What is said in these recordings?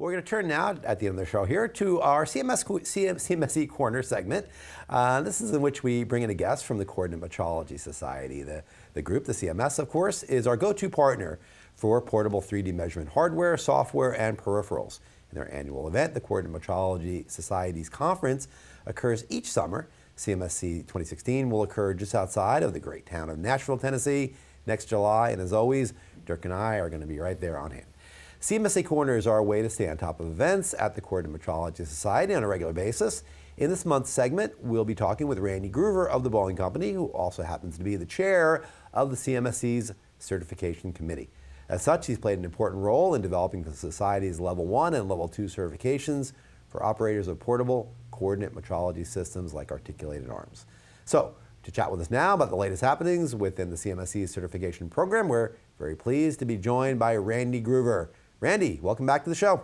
We're going to turn now at the end of the show here to our CMSC Corner segment. This is in which we bring in a guest from the Coordinate Metrology Society. The group, the CMS, of course, is our go-to partner for portable 3D measurement hardware, software, and peripherals. In their annual event, the Coordinate Metrology Society's conference occurs each summer. CMSC 2016 will occur just outside of the great town of Nashville, Tennessee, next July. And as always, Dirk and I are going to be right there on hand. CMSC Corner is our way to stay on top of events at the Coordinate Metrology Society on a regular basis. In this month's segment, we'll be talking with Randy Gruver of the Boeing Company, who also happens to be the chair of the CMSC's Certification Committee. As such, he's played an important role in developing the Society's Level 1 and Level 2 certifications for operators of portable coordinate metrology systems like articulated arms. So, to chat with us now about the latest happenings within the CMSC certification program, we're very pleased to be joined by Randy Gruver. Randy, welcome back to the show.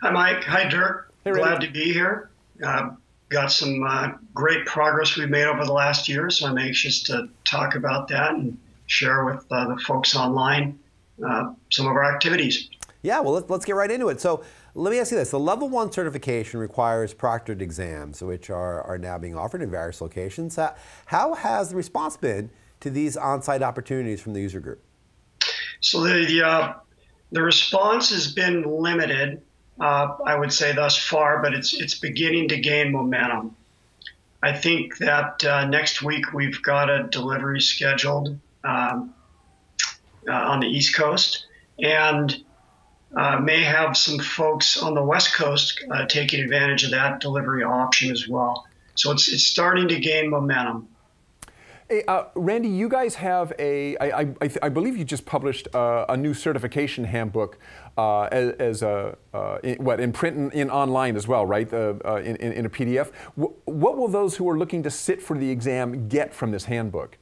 Hi, Mike. Hi, Dirk. Hey, glad to be here. Got some great progress we've made over the last year, so I'm anxious to talk about that and share with the folks online some of our activities. Yeah, well, let's get right into it. So let me ask you this. The Level 1 certification requires proctored exams, which are now being offered in various locations. How has the response been to these on-site opportunities from the user group? So the response has been limited, I would say, thus far, but it's beginning to gain momentum. I think that next week we've got a delivery scheduled on the East Coast, and may have some folks on the West Coast taking advantage of that delivery option as well. So it's starting to gain momentum. Hey, Randy, you guys have I believe you just published a new certification handbook in print and in online as well, right? In a PDF. What will those who are looking to sit for the exam get from this handbook?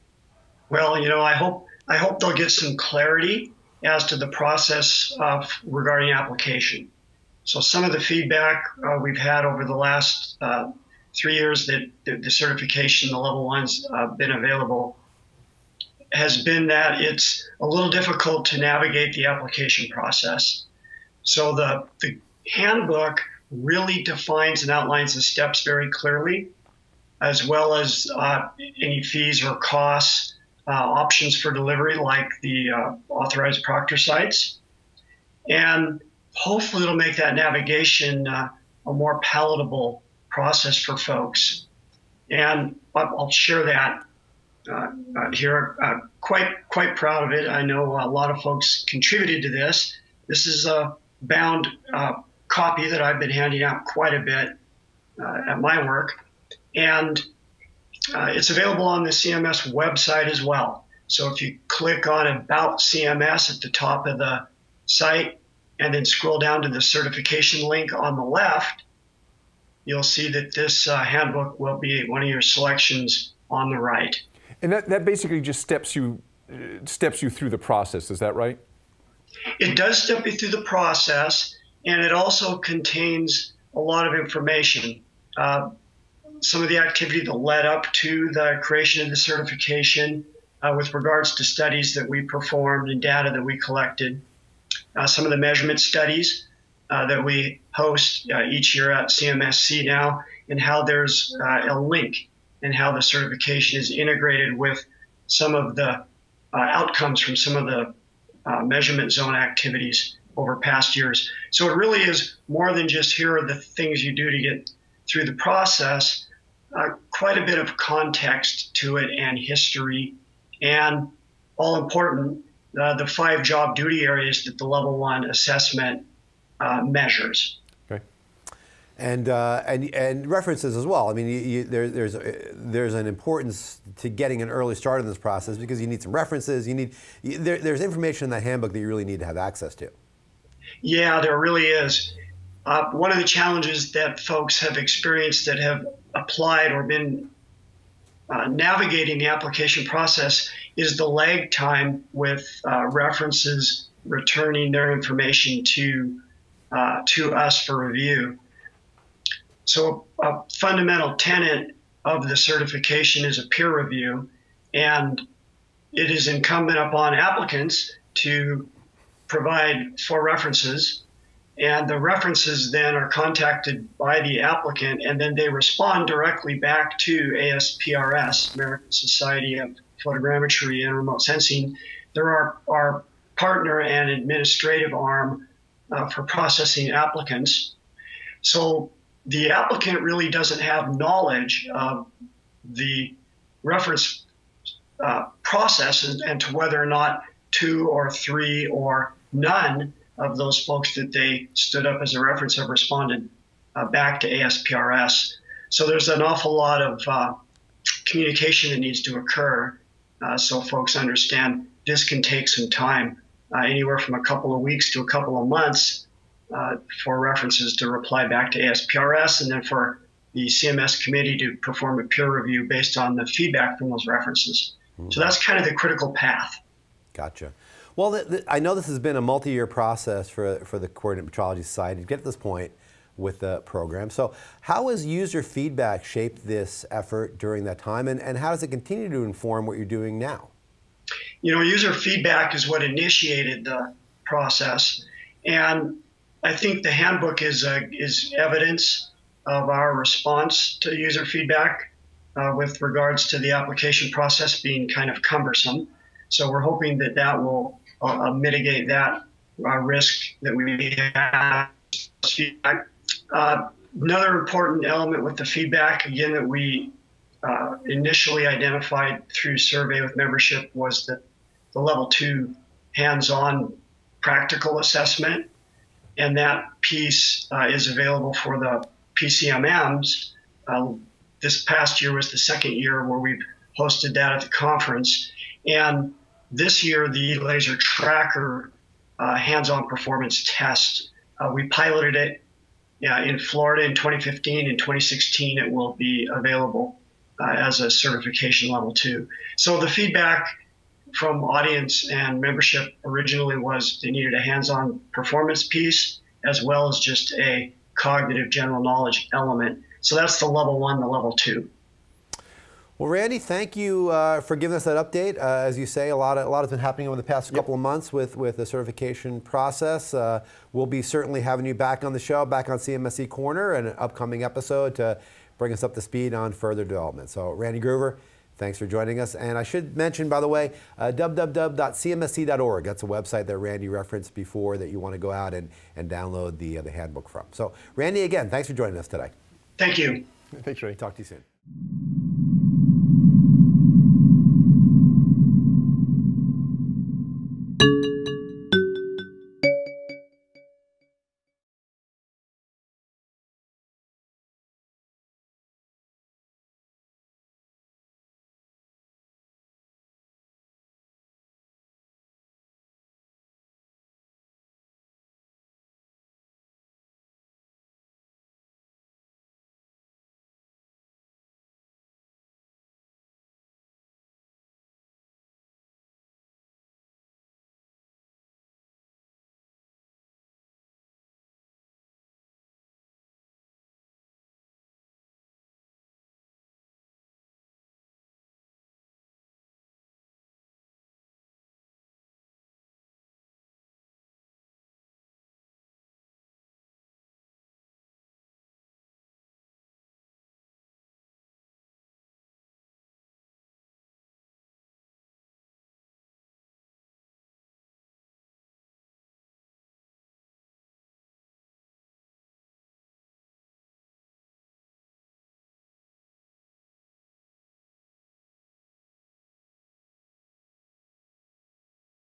Well, you know, I hope they'll get some clarity as to the process regarding application. So some of the feedback we've had over the last 3 years that the certification, the Level 1's been available, has been that it's a little difficult to navigate the application process. So the handbook really defines and outlines the steps very clearly, as well as any fees or costs, options for delivery like the authorized proctor sites. And hopefully it'll make that navigation a more palatable process for folks. And I'll share that here. Quite proud of it. I know a lot of folks contributed to this. This is a bound copy that I've been handing out quite a bit at my work. And it's available on the CMS website as well. So if you click on About CMS at the top of the site and then scroll down to the certification link on the left, you'll see that this handbook will be one of your selections on the right. And that basically just steps you through the process, is that right? It does step you through the process, and it also contains a lot of information. Some of the activity that led up to the creation of the certification with regards to studies that we performed and data that we collected. Some of the measurement studies that we host each year at CMSC now, and how there's a link and how the certification is integrated with some of the outcomes from some of the measurement zone activities over past years. So it really is more than just here are the things you do to get through the process. Quite a bit of context to it and history, and all important, the 5 job duty areas that the Level 1 assessment measures. Okay. And references as well. I mean, there's an importance to getting an early start in this process because you need some references. There's information in that handbook that you really need to have access to. Yeah, there really is. One of the challenges that folks have experienced that have applied or been navigating the application process is the lag time with references returning their information to us for review. So a fundamental tenet of the certification is a peer review, and it is incumbent upon applicants to provide 4 references And the references then are contacted by the applicant, and then they respond directly back to ASPRS, American Society of Photogrammetry and Remote Sensing. They're our partner and administrative arm for processing applicants. So the applicant really doesn't have knowledge of the reference process and to whether or not 2 or 3 or none of those folks that they stood up as a reference have responded back to ASPRS. So there's an awful lot of communication that needs to occur so folks understand this can take some time, anywhere from a couple of weeks to a couple of months for references to reply back to ASPRS, and then for the CMS committee to perform a peer review based on the feedback from those references. So that's kind of the critical path. Gotcha. Well, I know this has been a multi-year process for the Coordinated Metrology Society to get to this point with the program. So how has user feedback shaped this effort during that time, and how does it continue to inform what you're doing now? You know, user feedback is what initiated the process, and I think the handbook is evidence of our response to user feedback with regards to the application process being kind of cumbersome. So we're hoping that that will mitigate that risk that we have. Feedback. Another important element with the feedback, again, that we initially identified through survey with membership was that the level 2 hands-on practical assessment, and that piece is available for the PCMMs. This past year was the second year where we've hosted that at the conference, and this year the laser tracker hands-on performance test, we piloted it in Florida in 2015. In 2016 it will be available as a certification level 2. So the feedback from audience and membership originally was they needed a hands-on performance piece as well as just a cognitive general knowledge element. So that's the level 1, the level 2. Well, Randy, thank you for giving us that update. As you say, a lot has been happening over the past couple of months with the certification process. We'll be certainly having you back on the show, back on CMSC Corner, in an upcoming episode to bring us up to speed on further development. So, Randy Gruver, thanks for joining us. And I should mention, by the way, www.cmsc.org. That's a website that Randy referenced before that you want to go out and download the handbook from. So, Randy, again, thanks for joining us today. Thank you. Thanks, Ray. Talk to you soon.